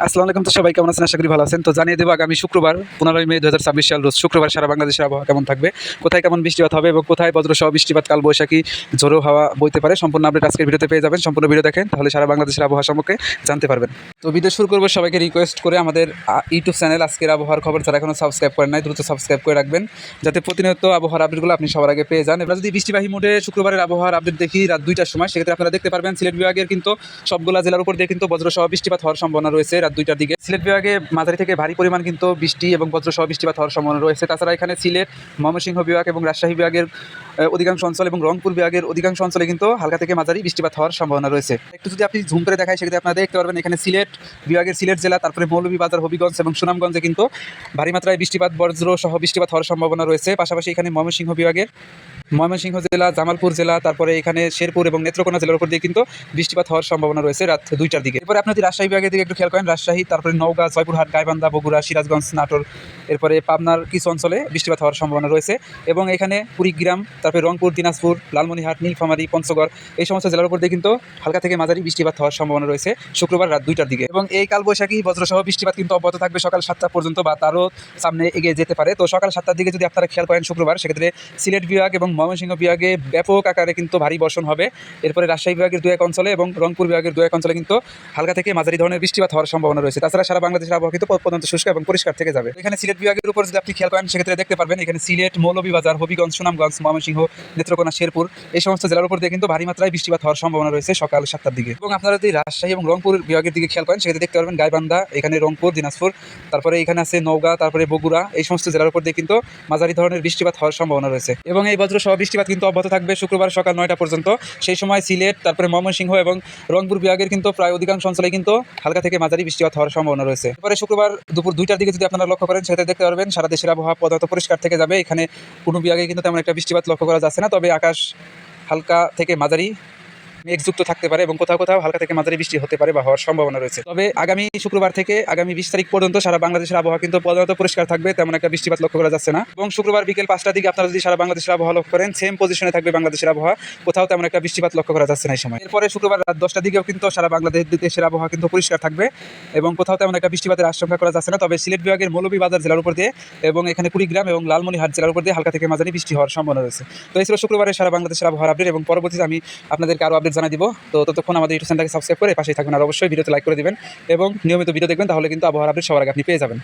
আসসালামু আলাইকুম। তো সবাই কেমন আছেন? আশা করি ভালো আছেন। তো জানিয়ে দেবো আগামী শুক্রবার 15ই মে 2026 সাল রোজ শুক্রবার সারা বাংলাদেশের আবহাওয়া কেমন থাকবে, কোথায় কেমন বৃষ্টিপাত হবে এবং কোথায় বজ্রসহ বৃষ্টিপাত, কালবৈশাখী, ঝোড়ো হাওয়া বইতে পারে। সম্পূর্ণ আপডেট আজকের ভিডিওতে পেয়ে যাবেন। সম্পূর্ণ ভিডিও দেখেন, তাহলে সারা বাংলাদেশের আবহাওয়া সম্পর্কে জানতে পারবেন। তো ভিডিও শুরু করবো সবাইকে রিকোয়েস্ট করে আমাদের ইউটিউব চ্যানেল আজকের আবহাওয়ার খবর যারা এখনো সাবস্ক্রাইব করেন নাই দ্রুত সাবস্ক্রাইব করে রাখবেন, যাতে প্রতিনিয়ত আবহাওয়ার আপডেটগুলো আপনি সবার আগে পেয়ে যান। এবার যদি বৃষ্টিবাহী মোডে শুক্রবারের আবহাওয়ার আপডেট দেখি রাত 2টার সময়, সেক্ষেত্রে আপনারা দেখতে পারবেন সিলেট বিভাগের কিন্তু সবগুলা জেলার উপর দিয়ে কিন্তু বজ্রসহ বৃষ্টিপাত হওয়ার সম্ভাবনা রয়েছে রাত 2টার দিকে। সিলেট বিভাগে মাঝারি থেকে ভারী পরিমাণ কিন্তু বৃষ্টি এবং বজ্রসহ বৃষ্টিপাত হওয়ার সম্ভাবনা রয়েছে। তাছাড়া এখানে সিলেট, ময়মনসিংহ বিভাগ এবং রাজশাহী বিভাগের অধিকাংশ অঞ্চল এবং রংপুর বিভাগের অধিকাংশ অঞ্চলে কিন্তু হালকা থেকে মাঝারি বৃষ্টিপাত হওয়ার সম্ভাবনা রয়েছে। একটু যদি আপনি ঝুম করে দেখায়, সেক্ষেত্রে আপনারা দেখতে পারবেন এখানে সিলেট বিভাগের সিলেট জেলা, তারপরে মৌলভীবাজার, হবিগঞ্জ এবং সুনামগঞ্জে কিন্তু ভারী মাত্রায় বৃষ্টিপাত, বজ্রসহ বৃষ্টিপাত হওয়ার সম্ভাবনা রয়েছে। পাশাপাশি এখানে ময়মনসিংহ জেলা, জামালপুর জেলা, তারপরে এখানে শেরপুর এবং নেত্রকোনা জেলার উপর দিয়ে কিন্তু বৃষ্টিপাত হওয়ার সম্ভাবনা রয়েছে রাত 2টার দিকে। এরপরে আপনি যদি রাজশাহী বিভাগের দিকে একটু খেয়াল করেন, রাজশাহী, তারপরে নওগাঁ, জয়পুরহাট, গাইবান্ধা, বগুড়া, সিরাজগঞ্জ, নাটোর, এরপরে পাবনার কিছু অঞ্চলে বৃষ্টিপাত হওয়ার সম্ভাবনা রয়েছে। এবং এখানে কুড়িগ্রাম, তারপরে রংপুর, দিনাজপুর, লালমনিরহাট, নীলফামারী, পঞ্চগড়, এই সমস্ত জেলার উপর দিয়ে কিন্তু হালকা থেকে মাঝারি বৃষ্টিপাত হওয়ার সম্ভাবনা রয়েছে শুক্রবার রাত 2টার দিকে। এবং এই কালবৈশাখী বজ্রসহ বৃষ্টিপাত কিন্তু অব্যাহত থাকবে সকাল 7টা পর্যন্ত, বা তারও সামনে এগিয়ে যেতে পারে। তো সকাল 7টার দিকে যদি আপনারা খেয়াল করেন শুক্রবার, সেক্ষেত্রে সিলেট বিভাগ এবং ময়মনসিংহ বিভাগে ব্যাপক আকারে কিন্তু ভারী বর্ষণ হবে। এরপরে রাজশাহী বিভাগের 2-1 অঞ্চলে এবং রংপুর বিভাগের 2-1 অঞ্চলে কিন্তু হালকা থেকে মাঝারি ধরনের বৃষ্টিপাত হওয়ার সম্ভাবনা রয়েছে। তাছাড়া সারা বাংলাদেশের আবহাওয়া কিন্তু প্রধানত শুষ্ক এবং পরিষ্কার থেকে যাবে। এখানে সিলেট বিভাগের উপর যদি আপনি খেয়াল করেন, সেক্ষেত্রে দেখতে পারবেন এখানে সিলেট, মৌলভীবাজার, হবিগঞ্জ, সুনামগঞ্জ, ময়মনসিংহ, নেত্রকোনা, শেরপুর, এই সমস্ত জেলার উপর দিয়ে কিন্তু ভারী মাত্রায় বৃষ্টিপাত হওয়ার সম্ভাবনা রয়েছে সকাল 7টার দিকে। এবং আপনারা যদি রাজশাহী এবং রংপুর বিভাগের দিকে খেয়াল করেন, সেক্ষেত্রে দেখতে পারবেন গাইবান্ধা, এখানে রংপুর, দিনাজপুর, তারপরে এখানে আছে নওগাঁ, তারপরে বগুড়া, এই সমস্ত জেলার উপর দিয়ে কিন্তু মাঝারি ধরনের বৃষ্টিপাত হওয়ার সম্ভাবনা রয়েছে। এবং এই বজ্রসহ বৃষ্টিপাত কিন্তু অব্যাহত থাকবে শুক্রবার সকাল 9টা পর্যন্ত। সেই সময় সিলেট, তারপরে ময়মনসিংহ এবং রংপুর বিভাগের কিন্তু প্রায় অধিকাংশ অঞ্চলে কিন্তু হালকা থেকে মাঝারি বৃষ্টিপাত হওয়ার সম্ভাবনা রয়েছে। এরপরে শুক্রবার দুপুর 2টার দিকে যদি আপনারা লক্ষ্য করেন, সেটা দেখতে পারবেন সারা দেশের আবহাওয়া প্রধানত পরিষ্কার থেকে যাবে। এখানে কোনো বিভাগে কিন্তু তেমন একটা বৃষ্টিপাত লক্ষ্য করা যাচ্ছে না, তবে আকাশ হালকা থেকে মাঝারি মেঘযুক্ত থাকতে পারে এবং কোথাও কোথাও হালকা থেকে মাঝারি বৃষ্টি হতে পারে বা হওয়ার সম্ভাবনা রয়েছে। তবে আগামী শুক্রবার থেকে আগামী 20 তারিখ পর্যন্ত সারা বাংলাদেশের আবহাওয়া কিন্তু প্রধানত পরিষ্কার থাকবে, তেমন একটা বৃষ্টিপাত লক্ষ্য করা যাচ্ছে না। এবং শুক্রবার বিকেল 5টার দিকে আপনারা যদি সারা বাংলাদেশের আবহাওয়া লক্ষ্য করেন, সেম পজিশনে থাকবে বাংলাদেশের আবহাওয়া, কোথাও তেমন একটা বৃষ্টিপাত লক্ষ্য করা যাচ্ছে না এই সময়। এরপরে শুক্রবার রাত 10টার দিকেও কিন্তু সারা বাংলাদেশের আবহাওয়া কিন্তু পরিষ্কার থাকবে এবং কোথাও তেমন একটা বৃষ্টিপাতের আশঙ্কা করা যাচ্ছে না। তবে সিলেট বিভাগের মৌলভীবাজার জেলার উপর দিয়ে এবং এখানে কুড়িগ্রাম এবং লালমনিরহাট জেলার উপর দিয়ে হালকা থেকে মাঝারি বৃষ্টি হওয়ার সম্ভাবনা রয়েছে। তো এই ছিল শুক্রবারের সারা বাংলাদেশের আবহাওয়ার আপডেট, এবং পরবর্তীতে আমি আপনাদেরকে আরও আপডেট জানিয়ে দিব। তো ততক্ষণ আমাদের ইউটিউব চ্যানেলটাকে সাবস্ক্রাইব করে পাশেই থাকবেন, আর অবশ্যই ভিডিওতে লাইক করে দিবেন এবং নিয়মিত ভিডিও দেখবেন, তাহলে কিন্তু আবহাওয়ার আপডেট সবার আগে আপনি পেয়ে যাবেন।